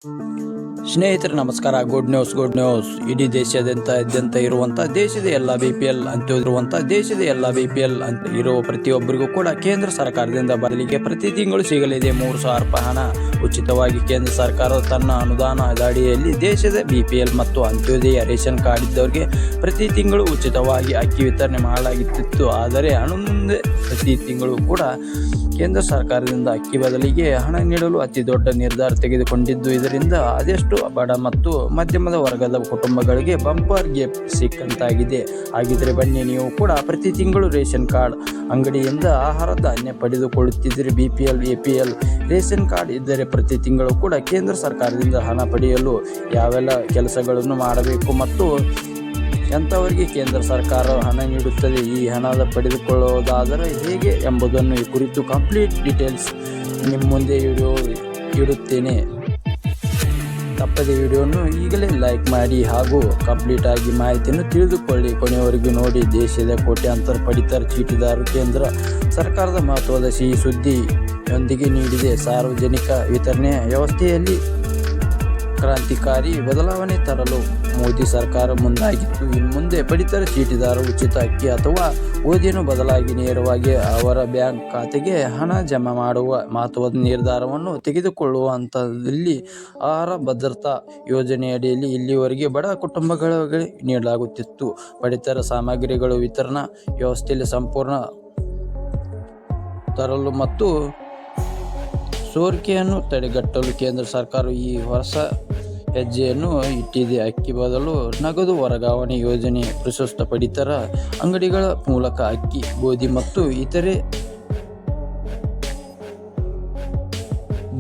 ಸ್ನೇಹಿತರೆ ನಮಸ್ಕಾರ. Good news. ಇಡೀ ದೇಶಾದ್ಯಂತ ಇರುವಂಥ ದೇಶದ ಎಲ್ಲ BPL ಅಂತ ಇರುವ ಪ್ರತಿಯೊಬ್ಬರಿಗೂ ಕೂಡ ಕೇಂದ್ರ ಸರ್ಕಾರದಿಂದ ಬದಲಿಗೆ ಪ್ರತಿ ತಿಂಗಳು ಸಿಗಲಿದೆ 3,000 ರೂಪಾಯಿ ಹಣ ಉಚಿತವಾಗಿ. ಕೇಂದ್ರ ಸರ್ಕಾರ ತನ್ನ ಅನುದಾನದ ಅಡಿಯಲ್ಲಿ ದೇಶದ BPL ಮತ್ತು ಅಂತ್ಯೋದಯ ರೇಷನ್ ಕಾರ್ಡ್ ಇದ್ದವರಿಗೆ ಪ್ರತಿ ತಿಂಗಳು ಉಚಿತವಾಗಿ ಅಕ್ಕಿ ವಿತರಣೆ ಮಾಡಲಾಗುತ್ತಿತ್ತು. ಆದರೆ ಮುಂದೆ ಪ್ರತಿ ತಿಂಗಳು ಕೂಡ ಕೇಂದ್ರ ಸರ್ಕಾರದಿಂದ ಅಕ್ಕಿ ಬದಲಿಗೆ ಹಣ ನೀಡಲು ಅತಿ ದೊಡ್ಡ ನಿರ್ಧಾರ ತೆಗೆದುಕೊಂಡಿದ್ದು, ಇದರಿಂದ ಅದೆಷ್ಟು ಬಡ ಮತ್ತು ಮಧ್ಯಮದ ವರ್ಗದ ಕುಟುಂಬಗಳಿಗೆ ಬಂಪರ್ ಗಿಫ್ಟ್ ಸಿಕ್ಕಂತಾಗಿದೆ. ಹಾಗಿದ್ರೆ ಬನ್ನಿ, ನೀವು ಕೂಡ ಪ್ರತಿ ತಿಂಗಳು ರೇಷನ್ ಕಾರ್ಡ್ ಅಂಗಡಿಯಿಂದ ಆಹಾರ ಧಾನ್ಯ ಪಡೆದುಕೊಳ್ಳುತ್ತಿದ್ದರೆ, BPL APL ರೇಷನ್ ಕಾರ್ಡ್ ಇದ್ದರೆ ಪ್ರತಿ ತಿಂಗಳು ಕೂಡ ಕೇಂದ್ರ ಸರ್ಕಾರದಿಂದ ಹಣ ಪಡೆಯಲು ಯಾವೆಲ್ಲ ಕೆಲಸಗಳನ್ನು ಮಾಡಬೇಕು ಮತ್ತು ಎಂಥವರಿಗೆ ಕೇಂದ್ರ ಸರ್ಕಾರ ಹಣ ನೀಡುತ್ತದೆ, ಈ ಹಣದ ಪಡೆದುಕೊಳ್ಳುವುದಾದರೆ ಹೇಗೆ ಎಂಬುದನ್ನು ಈ ಕುರಿತು ಕಂಪ್ಲೀಟ್ ಡೀಟೇಲ್ಸ್ ನಿಮ್ಮ ಮುಂದೆ ಇಡುತ್ತೇನೆ. ತಪ್ಪದೆ ವಿಡಿಯೋವನ್ನು ಈಗಲೇ ಲೈಕ್ ಮಾಡಿ ಹಾಗೂ ಕಂಪ್ಲೀಟ್ ಆಗಿ ಮಾಹಿತಿಯನ್ನು ತಿಳಿದುಕೊಳ್ಳಿ, ಕೊನೆಯವರೆಗೂ ನೋಡಿ. ದೇಶದ ಕೋಟ್ಯಾಂತರ ಪಡಿತರ ಚೀಟಿದಾರರು ಕೇಂದ್ರ ಸರ್ಕಾರದ ಮಹತ್ವದ ಸಿಹಿ ಸುದ್ದಿಯೊಂದಿಗೆ ನೀಡಿದೆ. ಸಾರ್ವಜನಿಕ ವಿತರಣೆ ವ್ಯವಸ್ಥೆಯಲ್ಲಿ ಕ್ರಾಂತಿಕಾರಿ ಬದಲಾವಣೆ ತರಲು ಮೋದಿ ಸರ್ಕಾರ ಮುಂದಾಗಿತ್ತು. ಇನ್ನು ಮುಂದೆ ಪಡಿತರ ಚೀಟಿದಾರರು ಉಚಿತ ಅಕ್ಕಿ ಅಥವಾ ಗೋಧಿಯನ್ನು ಬದಲಾಗಿ ನೇರವಾಗಿ ಅವರ ಬ್ಯಾಂಕ್ ಖಾತೆಗೆ ಹಣ ಜಮಾ ಮಾಡುವ ಮಹತ್ವದ ನಿರ್ಧಾರವನ್ನು ತೆಗೆದುಕೊಳ್ಳುವ ಹಂತದಲ್ಲಿ ಆಹಾರ ಭದ್ರತಾ ಯೋಜನೆಯಡಿಯಲ್ಲಿ ಇಲ್ಲಿವರೆಗೆ ಬಡ ಕುಟುಂಬಗಳಿಗೆ ನೀಡಲಾಗುತ್ತಿತ್ತು. ಪಡಿತರ ಸಾಮಗ್ರಿಗಳು ವಿತರಣಾ ವ್ಯವಸ್ಥೆಯಲ್ಲಿ ಸಂಪೂರ್ಣ ತರಲು ಮತ್ತು ಸೋರಿಕೆಯನ್ನು ತಡೆಗಟ್ಟಲು ಕೇಂದ್ರ ಸರ್ಕಾರ ಈ ಹೊಸ ಹೆಜ್ಜೆಯನ್ನು ಇಟ್ಟಿದೆ. ಅಕ್ಕಿ ಬದಲು ನಗದು ವರ್ಗಾವಣೆ ಯೋಜನೆ, ಪ್ರಸ್ತುತ ಪಡಿತರ ಅಂಗಡಿಗಳ ಮೂಲಕ ಅಕ್ಕಿ, ಗೋಧಿ ಮತ್ತು ಇತರೆ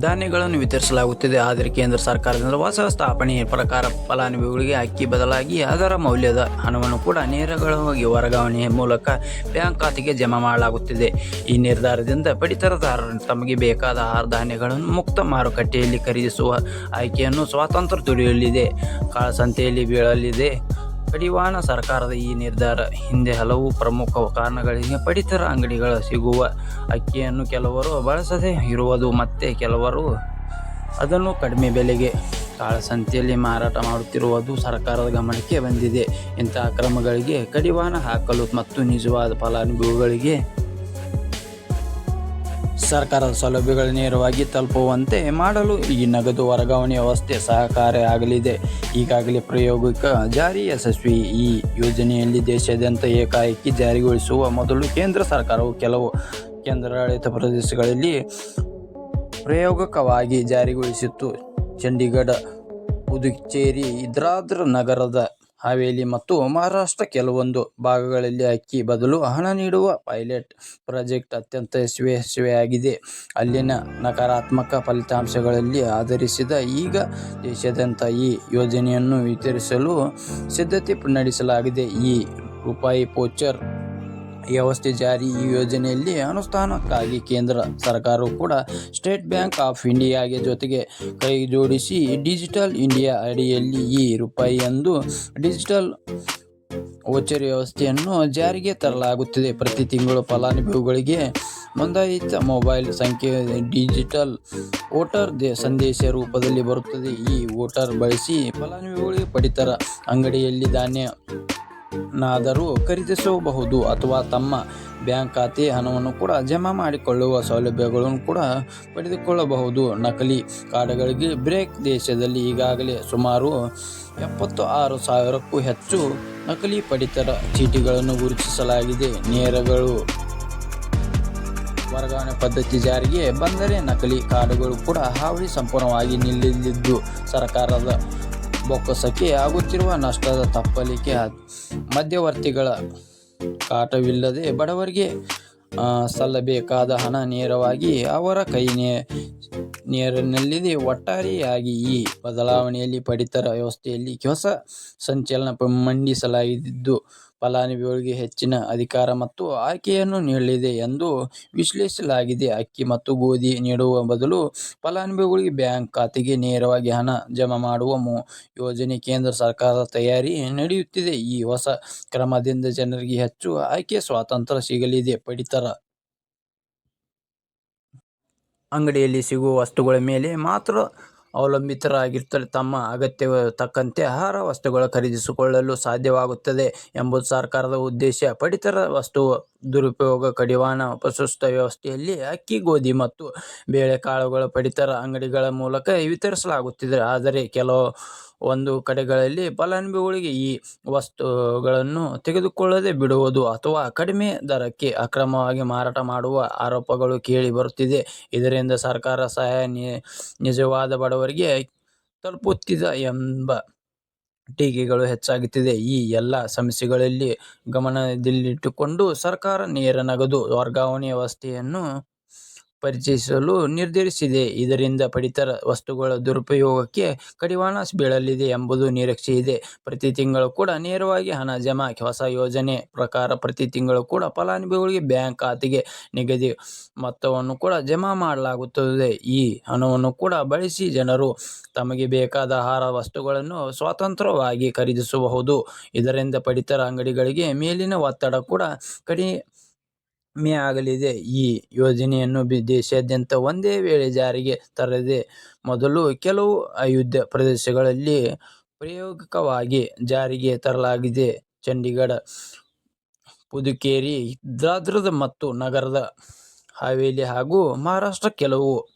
ಧಾನ್ಯಗಳನ್ನು ವಿತರಿಸಲಾಗುತ್ತಿದೆ. ಆದರೆ ಕೇಂದ್ರ ಸರ್ಕಾರದಿಂದ ಹೊಸ ಸ್ಥಾಪನೆಯ ಪ್ರಕಾರ ಫಲಾನುಭವಿಗಳಿಗೆ ಅಕ್ಕಿ ಬದಲಾಗಿ ಅದರ ಮೌಲ್ಯದ ಹಣವನ್ನು ಕೂಡ ನೇರವಾಗಿ ವರ್ಗಾವಣೆಯ ಮೂಲಕ ಬ್ಯಾಂಕ್ ಖಾತೆಗೆ ಜಮಾ ಮಾಡಲಾಗುತ್ತಿದೆ. ಈ ನಿರ್ಧಾರದಿಂದ ಪಡಿತರದಾರರು ತಮಗೆ ಬೇಕಾದ ಆಹಾರ ಧಾನ್ಯಗಳನ್ನು ಮುಕ್ತ ಮಾರುಕಟ್ಟೆಯಲ್ಲಿ ಖರೀದಿಸುವ ಆಯ್ಕೆಯನ್ನು ಸ್ವಾತಂತ್ರ್ಯ ದೊರೆಯಲಿದೆ, ಕಾಳಸಂತೆಯಲ್ಲಿ ಬೀಳಲಿದೆ. ಕಡಿವಾಣ ಸರ್ಕಾರದ ಈ ನಿರ್ಧಾರ ಹಿಂದೆ ಹಲವು ಪ್ರಮುಖ ಕಾರಣಗಳಿಗೆ ಪಡಿತರ ಅಂಗಡಿಗಳ ಸಿಗುವ ಅಕ್ಕಿಯನ್ನು ಕೆಲವರು ಬಳಸದೇ ಇರುವುದು ಮತ್ತೆ ಕೆಲವರು ಅದನ್ನು ಕಡಿಮೆ ಬೆಲೆಗೆ ಕಾಳಸಂತೆಯಲ್ಲಿ ಮಾರಾಟ ಮಾಡುತ್ತಿರುವುದು ಸರ್ಕಾರದ ಗಮನಕ್ಕೆ ಬಂದಿದೆ. ಇಂತಹ ಕ್ರಮಗಳಿಗೆ ಕಡಿವಾಣ ಹಾಕಲು ಮತ್ತು ನಿಜವಾದ ಫಲಾನುಭವಿಗಳಿಗೆ ಸರ್ಕಾರದ ಸೌಲಭ್ಯಗಳು ನೇರವಾಗಿ ತಲುಪುವಂತೆ ಮಾಡಲು ಈ ನಗದು ವರ್ಗಾವಣೆ ವ್ಯವಸ್ಥೆ ಸಹಕಾರಿಯಾಗಲಿದೆ. ಈಗಾಗಲೇ ಪ್ರಾಯೋಗಿಕ ಜಾರಿ ಯಶಸ್ವಿ. ಈ ಯೋಜನೆಯಲ್ಲಿ ದೇಶಾದ್ಯಂತ ಏಕಾಏಕಿ ಜಾರಿಗೊಳಿಸುವ ಮೊದಲು ಕೇಂದ್ರ ಸರ್ಕಾರವು ಕೆಲವು ಕೇಂದ್ರಾಡಳಿತ ಪ್ರದೇಶಗಳಲ್ಲಿ ಪ್ರಾಯೋಗಿಕವಾಗಿ ಜಾರಿಗೊಳಿಸಿತ್ತು. ಚಂಡೀಗಢ, ಪುದುಚೇರಿ, ದಾದ್ರಾ ನಗರದ ಹವೇಲಿ ಮತ್ತು ಮಹಾರಾಷ್ಟ್ರ ಕೆಲವೊಂದು ಭಾಗಗಳಲ್ಲಿ ಅಕ್ಕಿ ಬದಲು ಹಣ ನೀಡುವ ಪೈಲಟ್ ಪ್ರಾಜೆಕ್ಟ್ ಅತ್ಯಂತ ಯಶಸ್ವಿಯಾಗಿದೆ. ಅಲ್ಲಿನ ನಕಾರಾತ್ಮಕ ಫಲಿತಾಂಶಗಳಲ್ಲಿ ಆಧರಿಸಿದ ಈಗ ದೇಶಾದ್ಯಂತ ಈ ಯೋಜನೆಯನ್ನು ವಿತರಿಸಲು ಸಿದ್ಧತೆ ನಡೆಸಲಾಗಿದೆ. ಈ ರೂಪಾಯಿ ವೋಚರ್ ವ್ಯವಸ್ಥೆ ಜಾರಿ. ಈ ಯೋಜನೆಯಲ್ಲಿ ಅನುಷ್ಠಾನಕ್ಕಾಗಿ ಕೇಂದ್ರ ಸರ್ಕಾರವು ಕೂಡ ಸ್ಟೇಟ್ ಬ್ಯಾಂಕ್ ಆಫ್ ಇಂಡಿಯಾಗೆ ಜೊತೆಗೆ ಕೈಜೋಡಿಸಿ ಡಿಜಿಟಲ್ ಇಂಡಿಯಾ ಅಡಿಯಲ್ಲಿ ಈ ರೂಪಾಯಿ ಎಂದು ಡಿಜಿಟಲ್ ವೋಚರ್ ವ್ಯವಸ್ಥೆಯನ್ನು ಜಾರಿಗೆ ತರಲಾಗುತ್ತಿದೆ. ಪ್ರತಿ ತಿಂಗಳು ಫಲಾನುಭವಿಗಳಿಗೆ ನೋಂದಾಯಿತ ಮೊಬೈಲ್ ಸಂಖ್ಯೆ ಡಿಜಿಟಲ್ ವೋಟರ್ ಸಂದೇಶ ರೂಪದಲ್ಲಿ ಬರುತ್ತದೆ. ಈ ವೋಟರ್ ಬಳಸಿ ಫಲಾನುಭವಿಗಳಿಗೆ ಪಡಿತರ ಅಂಗಡಿಯಲ್ಲಿ ಧಾನ್ಯನಾದರೂ ಖರೀದಿಸಬಹುದು ಅಥವಾ ತಮ್ಮ ಬ್ಯಾಂಕ್ ಖಾತೆ ಹಣವನ್ನು ಕೂಡ ಜಮಾ ಮಾಡಿಕೊಳ್ಳುವ ಸೌಲಭ್ಯಗಳನ್ನು ಕೂಡ ಪಡೆದುಕೊಳ್ಳಬಹುದು. ನಕಲಿ ಕಾರ್ಡ್ಗಳಿಗೆ ಬ್ರೇಕ್. ದೇಶದಲ್ಲಿ ಈಗಾಗಲೇ ಸುಮಾರು 76,000ಕ್ಕೂ ಹೆಚ್ಚು ನಕಲಿ ಪಡಿತರ ಚೀಟಿಗಳನ್ನು ಗುರುತಿಸಲಾಗಿದೆ. ನೇರಗಳು ವರ್ಗಾವಣೆ ಪದ್ಧತಿ ಜಾರಿಗೆ ಬಂದರೆ ನಕಲಿ ಕಾರ್ಡ್ಗಳು ಕೂಡ ಹಾವಳಿ ಸಂಪೂರ್ಣವಾಗಿ ನಿಲ್ಲಲಿದ್ದು, ಸರ್ಕಾರದ ಬೊಕ್ಕಸಕ್ಕೆ ಆಗುತ್ತಿರುವ ನಷ್ಟದ ತಪ್ಪಲಿಕೆ ಮಧ್ಯವರ್ತಿಗಳ ಕಾಟವಿಲ್ಲದೆ ಬಡವರಿಗೆ ಸಲ್ಲಬೇಕಾದ ಹಣ ನೇರವಾಗಿ ಅವರ ಕೈ ನೇರಿನಲ್ಲಿದೆ. ಒಟ್ಟಾರೆಯಾಗಿ ಈ ಬದಲಾವಣೆಯಲ್ಲಿ ಪಡಿತರ ವ್ಯವಸ್ಥೆಯಲ್ಲಿ ಹೊಸ ಸಂಚಲನ ಮಂಡಿಸಲಾಗಿದ್ದು, ಫಲಾನುಭವಿಗಳಿಗೆ ಹೆಚ್ಚಿನ ಅಧಿಕಾರ ಮತ್ತು ಆಯ್ಕೆಯನ್ನು ನೀಡಲಿದೆ ಎಂದು ವಿಶ್ಲೇಷಿಸಲಾಗಿದೆ. ಅಕ್ಕಿ ಮತ್ತು ಗೋಧಿ ನೀಡುವ ಬದಲು ಫಲಾನುಭವಿಗಳಿಗೆ ಬ್ಯಾಂಕ್ ಖಾತೆಗೆ ನೇರವಾಗಿ ಹಣ ಜಮಾ ಮಾಡುವ ಯೋಜನೆ ಕೇಂದ್ರ ಸರ್ಕಾರದ ತಯಾರಿ ನಡೆಯುತ್ತಿದೆ. ಈ ಹೊಸ ಕ್ರಮದಿಂದ ಜನರಿಗೆ ಹೆಚ್ಚು ಆಯ್ಕೆ ಸ್ವಾತಂತ್ರ್ಯ ಸಿಗಲಿದೆ. ಪಡಿತರ ಅಂಗಡಿಯಲ್ಲಿ ಸಿಗುವ ವಸ್ತುಗಳ ಮೇಲೆ ಮಾತ್ರ ಅವಲಂಬಿತರಾಗಿರುತ್ತಾರೆ. ತಮ್ಮ ಅಗತ್ಯ ತಕ್ಕಂತೆ ಆಹಾರ ವಸ್ತುಗಳು ಖರೀದಿಸಿಕೊಳ್ಳಲು ಸಾಧ್ಯವಾಗುತ್ತದೆ ಎಂಬುದು ಸರ್ಕಾರದ ಉದ್ದೇಶ. ಪಡಿತರ ವಸ್ತು ದುರುಪಯೋಗ ಕಡಿವಾಣ ಸುಸ್ಥ ವ್ಯವಸ್ಥೆಯಲ್ಲಿ ಅಕ್ಕಿ, ಗೋಧಿ ಮತ್ತು ಬೇಳೆಕಾಳುಗಳು ಪಡಿತರ ಅಂಗಡಿಗಳ ಮೂಲಕ ವಿತರಿಸಲಾಗುತ್ತಿದೆ. ಆದರೆ ಕೆಲವೊಂದು ಕಡೆಗಳಲ್ಲಿ ಫಲಾನುಭವಿಗಳಿಗೆ ಈ ವಸ್ತುಗಳನ್ನು ತೆಗೆದುಕೊಳ್ಳದೆ ಬಿಡುವುದು ಅಥವಾ ಕಡಿಮೆ ದರಕ್ಕೆ ಅಕ್ರಮವಾಗಿ ಮಾರಾಟ ಮಾಡುವ ಆರೋಪಗಳು ಕೇಳಿ ಬರುತ್ತಿದೆ. ಇದರಿಂದ ಸರ್ಕಾರ ಸಹಾಯ ನಿಜವಾದ ಬಡವರಿಗೆ ತಲುಪುತ್ತಿಲ್ಲ ಎಂಬ ಟೀಕೆಗಳು ಹೆಚ್ಚಾಗುತ್ತಿದೆ. ಈ ಎಲ್ಲ ಸಮಸ್ಯೆಗಳಲ್ಲಿ ಗಮನದಲ್ಲಿಟ್ಟುಕೊಂಡು ಸರ್ಕಾರ ನೇರ ನಗದು ವರ್ಗಾವಣೆ ವ್ಯವಸ್ಥೆಯನ್ನು ಪರಿಚಯಿಸಲು ನಿರ್ಧರಿಸಿದೆ. ಇದರಿಂದ ಪಡಿತರ ವಸ್ತುಗಳ ದುರುಪಯೋಗಕ್ಕೆ ಕಡಿವಾಣ ಬೀಳಲಿದೆ ಎಂಬುದು ನಿರೀಕ್ಷೆ ಇದೆ. ಪ್ರತಿ ತಿಂಗಳು ಕೂಡ ನೇರವಾಗಿ ಹಣ ಜಮಾ. ಹೊಸ ಯೋಜನೆ ಪ್ರಕಾರ ಪ್ರತಿ ತಿಂಗಳು ಕೂಡ ಫಲಾನುಭವಿಗಳಿಗೆ ಬ್ಯಾಂಕ್ ಖಾತೆಗೆ ನಿಗದಿ ಮೊತ್ತವನ್ನು ಕೂಡ ಜಮಾ ಮಾಡಲಾಗುತ್ತದೆ. ಈ ಹಣವನ್ನು ಕೂಡ ಬಳಸಿ ಜನರು ತಮಗೆ ಬೇಕಾದ ಆಹಾರ ವಸ್ತುಗಳನ್ನು ಸ್ವತಂತ್ರವಾಗಿ ಖರೀದಿಸಬಹುದು. ಇದರಿಂದ ಪಡಿತರ ಅಂಗಡಿಗಳಿಗೆ ಮೇಲಿನ ಒತ್ತಡ ಕೂಡ ಕಡಿಮೆಯಾಗಲಿದೆ. ಈ ಯೋಜನೆಯನ್ನು ದೇಶಾದ್ಯಂತ ಒಂದೇ ವೇಳೆ ಜಾರಿಗೆ ತರದೆ ಮೊದಲು ಕೆಲವು ಅಯುದ್ಧ ಪ್ರದೇಶಗಳಲ್ಲಿ ಪ್ರಾಯೋಗಿಕವಾಗಿ ಜಾರಿಗೆ ತರಲಾಗಿದೆ. ಚಂಡೀಗಢ, ಪುದುಚೇರಿ, ದಾದ್ರಾ ಮತ್ತು ನಗರ ಹವೇಲಿ ಹಾಗೂ ಮಹಾರಾಷ್ಟ್ರ ಕೆಲವು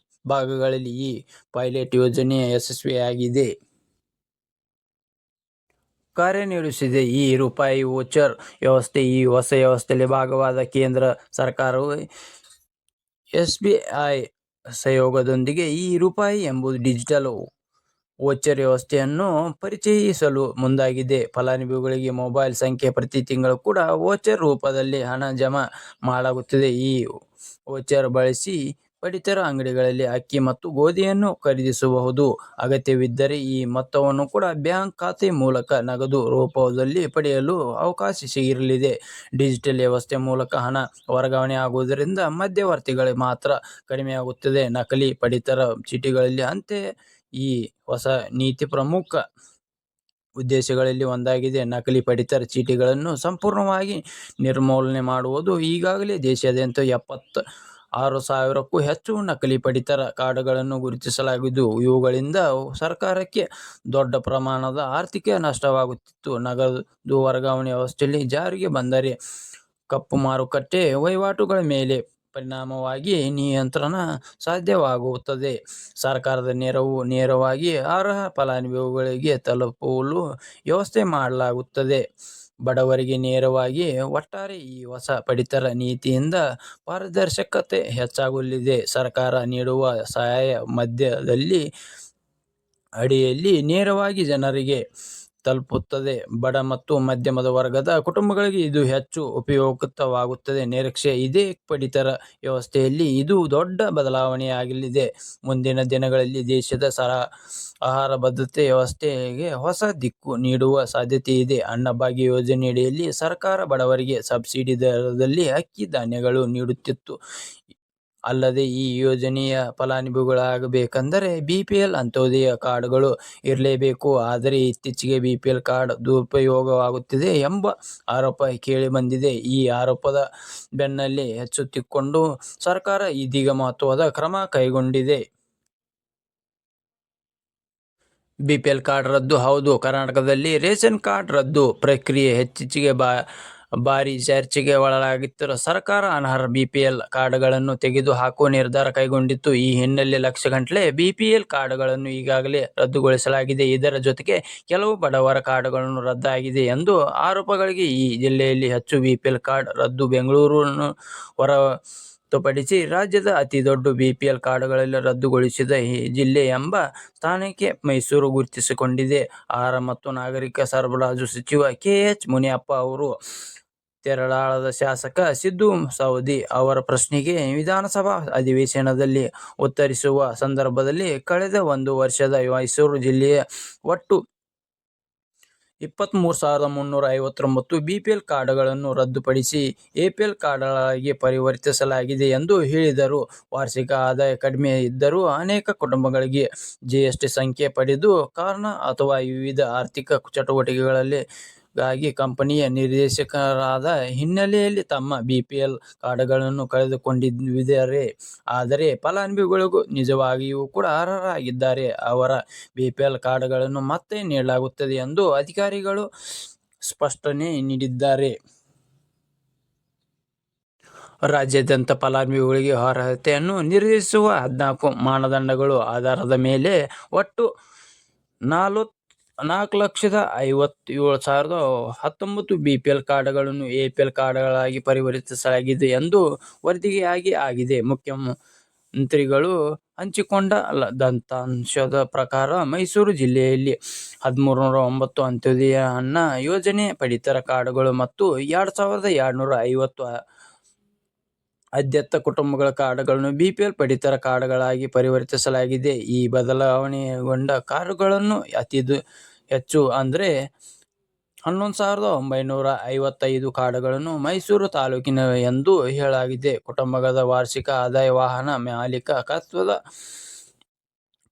ಭಾಗಗಳಲ್ಲಿ ಈ ಪೈಲಟ್ ಯೋಜನೆ ಯಶಸ್ವಿಯಾಗಿದೆ. ಕಾರ್ಯನಿರ್ವಹಿಸಿದೆ. ಈ ರೂಪಾಯಿ ವೋಚರ್ ವ್ಯವಸ್ಥೆ. ಈ ಹೊಸ ವ್ಯವಸ್ಥೆಯಲ್ಲಿ ಭಾಗವಾದ ಕೇಂದ್ರ ಸರ್ಕಾರವು ಎಸ್ಬಿಐ ಸಹಯೋಗದೊಂದಿಗೆ ಈ ರೂಪಾಯಿ ಎಂಬ ಡಿಜಿಟಲ್ ವೋಚರ್ ವ್ಯವಸ್ಥೆಯನ್ನು ಪರಿಚಯಿಸಲು ಮುಂದಾಗಿದೆ. ಫಲಾನುಭವಿಗಳಿಗೆ ಮೊಬೈಲ್ ಸಂಖ್ಯೆ ಪ್ರತಿ ತಿಂಗಳು ಕೂಡ ವೋಚರ್ ರೂಪದಲ್ಲಿ ಹಣ ಜಮಾ ಮಾಡಲಾಗುತ್ತದೆ. ಈ ವೋಚರ್ ಬಳಸಿ ಪಡಿತರ ಅಂಗಡಿಗಳಲ್ಲಿ ಅಕ್ಕಿ ಮತ್ತು ಗೋಧಿಯನ್ನು ಖರೀದಿಸಬಹುದು. ಅಗತ್ಯವಿದ್ದರೆ ಈ ಮೊತ್ತವನ್ನು ಕೂಡ ಬ್ಯಾಂಕ್ ಖಾತೆ ಮೂಲಕ ನಗದು ರೂಪದಲ್ಲಿ ಪಡೆಯಲು ಅವಕಾಶ ಇರಲಿದೆ. ಡಿಜಿಟಲ್ ವ್ಯವಸ್ಥೆ ಮೂಲಕ ಹಣ ವರ್ಗಾವಣೆ ಆಗುವುದರಿಂದ ಮಧ್ಯವರ್ತಿಗಳ ಮಾತ್ರ ಕಡಿಮೆಯಾಗುತ್ತದೆ. ನಕಲಿ ಪಡಿತರ ಚೀಟಿಗಳಲ್ಲಿ ಅಂತೆ. ಈ ಹೊಸ ನೀತಿ ಪ್ರಮುಖ ಉದ್ದೇಶಗಳಲ್ಲಿ ಒಂದಾಗಿದೆ. ನಕಲಿ ಪಡಿತರ ಚೀಟಿಗಳನ್ನು ಸಂಪೂರ್ಣವಾಗಿ ನಿರ್ಮೂಲನೆ ಮಾಡುವುದು. ಈಗಾಗಲೇ ದೇಶಾದ್ಯಂತ 76,000ಕ್ಕೂ ಹೆಚ್ಚು ನಕಲಿ ಪಡಿತರ ಕಾರ್ಡ್ಗಳನ್ನು ಗುರುತಿಸಲಾಗಿದ್ದು, ಇವುಗಳಿಂದ ಸರ್ಕಾರಕ್ಕೆ ದೊಡ್ಡ ಪ್ರಮಾಣದ ಆರ್ಥಿಕ ನಷ್ಟವಾಗುತ್ತಿತ್ತು. ನಗದು ವರ್ಗಾವಣೆ ವ್ಯವಸ್ಥೆ ಜಾರಿಗೆ ಬಂದರೆ ಕಪ್ಪು ಮಾರುಕಟ್ಟೆ ವಹಿವಾಟುಗಳ ಮೇಲೆ ಪರಿಣಾಮವಾಗಿ ನಿಯಂತ್ರಣ ಸಾಧ್ಯವಾಗುತ್ತದೆ. ಸರ್ಕಾರದ ನೆರವು ನೇರವಾಗಿ ಅರ್ಹ ಫಲಾನುಭವಿಗಳಿಗೆ ತಲುಪಲು ವ್ಯವಸ್ಥೆ ಮಾಡಲಾಗುತ್ತದೆ. ಬಡವರಿಗೆ ನೇರವಾಗಿ. ಒಟ್ಟಾರೆ ಈ ಹೊಸ ಪಡಿತರ ನೀತಿಯಿಂದ ಪಾರದರ್ಶಕತೆ ಹೆಚ್ಚಾಗಲಿದೆ. ಸರ್ಕಾರ ನೀಡುವ ಸಹಾಯ ಮಧ್ಯದಲ್ಲಿ ಅಡಿಯಲ್ಲಿ ನೇರವಾಗಿ ಜನರಿಗೆ ತಲುಪುತ್ತದೆ. ಬಡ ಮತ್ತು ಮಧ್ಯಮ ವರ್ಗದ ಕುಟುಂಬಗಳಿಗೆ ಇದು ಹೆಚ್ಚು ಉಪಯುಕ್ತವಾಗುತ್ತದೆ ನಿರೀಕ್ಷೆ ಇದೆ. ಪಡಿತರ ವ್ಯವಸ್ಥೆಯಲ್ಲಿ ಇದು ದೊಡ್ಡ ಬದಲಾವಣೆಯಾಗಲಿದೆ. ಮುಂದಿನ ದಿನಗಳಲ್ಲಿ ದೇಶದ ಆಹಾರ ಭದ್ರತೆ ವ್ಯವಸ್ಥೆಗೆ ಹೊಸ ದಿಕ್ಕು ನೀಡುವ ಸಾಧ್ಯತೆ ಇದೆ. ಅನ್ನಭಾಗ್ಯ ಯೋಜನೆಯಡಿಯಲ್ಲಿ ಸರ್ಕಾರ ಬಡವರಿಗೆ ಸಬ್ಸಿಡಿ ದರದಲ್ಲಿ ಅಕ್ಕಿ ಧಾನ್ಯಗಳು ನೀಡುತ್ತಿತ್ತು. ಅಲ್ಲದೆ ಈ ಯೋಜನೆಯ ಫಲಾನುಭವಿಗಳಾಗಬೇಕೆಂದರೆ ಬಿಪಿಎಲ್ ಅಂತ್ಯೋದಯ ಕಾರ್ಡ್ಗಳು ಇರಲೇಬೇಕು. ಆದರೆ ಇತ್ತೀಚೆಗೆ ಬಿಪಿಎಲ್ ಕಾರ್ಡ್ ದುರುಪಯೋಗವಾಗುತ್ತಿದೆ ಎಂಬ ಆರೋಪ ಕೇಳಿಬಂದಿದೆ. ಈ ಆರೋಪದ ಬೆನ್ನಲ್ಲೇ ಎಚ್ಚೆತ್ತುಕೊಂಡು ಸರ್ಕಾರ ಇದೀಗ ಮಹತ್ವದ ಕ್ರಮ ಕೈಗೊಂಡಿದೆ. ಬಿಪಿಎಲ್ ಕಾರ್ಡ್ ರದ್ದು. ಹೌದು, ಕರ್ನಾಟಕದಲ್ಲಿ ರೇಷನ್ ಕಾರ್ಡ್ ರದ್ದು ಪ್ರಕ್ರಿಯೆ ಇತ್ತೀಚೆಗೆ ಭಾರೀ ಚರ್ಚೆಗೆ ಒಳಗಾಗಿತ್ತು. ಸರ್ಕಾರ ಅನರ್ಹ ಬಿಪಿಎಲ್ ಕಾರ್ಡ್ಗಳನ್ನು ತೆಗೆದು ಹಾಕುವ ನಿರ್ಧಾರ ಕೈಗೊಂಡಿತ್ತು. ಈ ಹಿನ್ನೆಲೆ ಲಕ್ಷಗಟ್ಟಲೆ ಬಿಪಿಎಲ್ ಕಾರ್ಡ್ಗಳನ್ನು ಈಗಾಗಲೇ ರದ್ದುಗೊಳಿಸಲಾಗಿದೆ. ಇದರ ಜೊತೆಗೆ ಕೆಲವು ಬಡವರ ಕಾರ್ಡ್ಗಳು ರದ್ದಾಗಿದೆ ಎಂದು ಆರೋಪಗಳಿವೆ. ಈ ಜಿಲ್ಲೆಯಲ್ಲಿ ಹೆಚ್ಚು ಬಿಪಿಎಲ್ ಕಾರ್ಡ್ ರದ್ದು. ಬೆಂಗಳೂರನ್ನು ಹೊರತುಪಡಿಸಿ ರಾಜ್ಯದ ಅತಿ ದೊಡ್ಡ ಬಿಪಿಎಲ್ ಕಾರ್ಡ್ಗಳನ್ನು ರದ್ದುಗೊಳಿಸಿದ ಜಿಲ್ಲೆ ಎಂಬ ಸ್ಥಾನಕ್ಕೆ ಮೈಸೂರು ಗುರುತಿಸಿಕೊಂಡಿದೆ. ಆಹಾರ ಮತ್ತು ನಾಗರಿಕ ಸರಬರಾಜು ಸಚಿವ ಕೆ. ಎಚ್. ಮುನಿಯಪ್ಪ ಅವರು ತೇರದಾಳದ ಶಾಸಕ ಸಿದ್ದು ಸವದಿ ಅವರ ಪ್ರಶ್ನೆಗೆ ವಿಧಾನಸಭಾ ಅಧಿವೇಶನದಲ್ಲಿ ಉತ್ತರಿಸುವ ಸಂದರ್ಭದಲ್ಲಿ ಕಳೆದ ಒಂದು ವರ್ಷದಲ್ಲಿ ಮೈಸೂರು ಜಿಲ್ಲೆಯ ಒಟ್ಟು 23,359 ಬಿಪಿಎಲ್ ಕಾರ್ಡ್ಗಳನ್ನು ರದ್ದುಪಡಿಸಿ ಎಪಿಎಲ್ ಕಾರ್ಡ್ಗಳಾಗಿ ಪರಿವರ್ತಿಸಲಾಗಿದೆ ಎಂದು ಹೇಳಿದರು. ವಾರ್ಷಿಕ ಆದಾಯ ಕಡಿಮೆ ಇದ್ದರೂ ಅನೇಕ ಕುಟುಂಬಗಳಿಗೆ ಜಿಎಸ್ಟಿ ಸಂಖ್ಯೆ ಪಡೆದ ಕಾರಣ ಅಥವಾ ವಿವಿಧ ಆರ್ಥಿಕ ಚಟುವಟಿಕೆಗಳಲ್ಲಿ ಗಾಗಿ ಕಂಪನಿಯ ನಿರ್ದೇಶಕರಾದ ಹಿನ್ನೆಲೆಯಲ್ಲಿ ತಮ್ಮ ಬಿಪಿಎಲ್ ಕಾರ್ಡ್ಗಳನ್ನು ಕಳೆದುಕೊಂಡಿದ್ದಾರೆ. ಆದರೆ ಫಲಾನುಭವಿಗಳು ನಿಜವಾಗಿಯೂ ಕೂಡ ಅರ್ಹರಾಗಿದ್ದರೆ ಅವರ ಬಿಪಿಎಲ್ ಕಾರ್ಡ್ಗಳನ್ನು ಮತ್ತೆ ನೀಡಲಾಗುತ್ತದೆ ಎಂದು ಅಧಿಕಾರಿಗಳು ಸ್ಪಷ್ಟನೆ ನೀಡಿದ್ದಾರೆ. ರಾಜ್ಯಾದ್ಯಂತ ಫಲಾನುಭವಿಗಳಿಗೆ ಅರ್ಹತೆಯನ್ನು ನಿರ್ಧರಿಸುವ 14 ಮಾನದಂಡಗಳ ಆಧಾರದ ಮೇಲೆ ಒಟ್ಟು 4,57,19 ಬಿಪಿಎಲ್ ಕಾರ್ಡ್ಗಳನ್ನು ಎಪಿಎಲ್ ಕಾರ್ಡ್ಗಳಾಗಿ ಪರಿವರ್ತಿಸಲಾಗಿದೆ ಎಂದು ವರದಿಯಾಗಿದೆ. ಮುಖ್ಯಮಂತ್ರಿಗಳು ಹಂಚಿಕೊಂಡ ದತ್ತಾಂಶದ ಪ್ರಕಾರ ಮೈಸೂರು ಜಿಲ್ಲೆಯಲ್ಲಿ 1,309 ಅಂತ್ಯೋದಯ ಅನ್ನ ಯೋಜನೆ ಪಡಿತರ ಕಾರ್ಡ್ಗಳು ಮತ್ತು 2,250 ಆದ್ಯತಾ ಕುಟುಂಬಗಳ ಕಾರ್ಡ್ಗಳನ್ನು ಬಿಪಿಎಲ್ ಪಡಿತರ ಕಾರ್ಡ್ಗಳಾಗಿ ಪರಿವರ್ತಿಸಲಾಗಿದೆ. ಈ ಬದಲಾವಣೆಗೊಂಡ ಕಾರ್ಡ್ಗಳನ್ನು ಅತಿ ಹೆಚ್ಚು ಅಂದರೆ 11,955 ಕಾರ್ಡ್ಗಳನ್ನು ಮೈಸೂರು ತಾಲೂಕಿನ ಎಂದು ಹೇಳಲಾಗಿದೆ. ಕುಟುಂಬದ ವಾರ್ಷಿಕ ಆದಾಯ, ವಾಹನ ಮಾಲೀಕತ್ವದ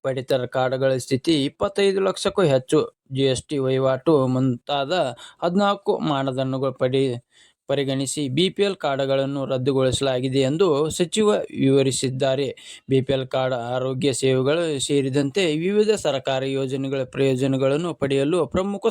ಪಡಿತರ ಕಾರ್ಡ್ಗಳ ಸ್ಥಿತಿ, 25 ಲಕ್ಷಕ್ಕೂ ಹೆಚ್ಚು ಜಿಎಸ್ಟಿ ವಹಿವಾಟು ಮುಂತಾದ 14 ಮಾನದಂಡಗಳನ್ನು ಪರಿಗಣಿಸಿ ಬಿಪಿಎಲ್ ಕಾರ್ಡ್ಗಳನ್ನು ರದ್ದುಗೊಳಿಸಲಾಗಿದೆ ಎಂದು ಸಚಿವರು ವಿವರಿಸಿದ್ದಾರೆ. ಬಿಪಿಎಲ್ ಕಾರ್ಡ್ ಆರೋಗ್ಯ ಸೇವೆಗಳು ಸೇರಿದಂತೆ ವಿವಿಧ ಸರ್ಕಾರಿ ಯೋಜನೆಗಳ ಪ್ರಯೋಜನಗಳನ್ನು ಪಡೆಯಲು ಪ್ರಮುಖ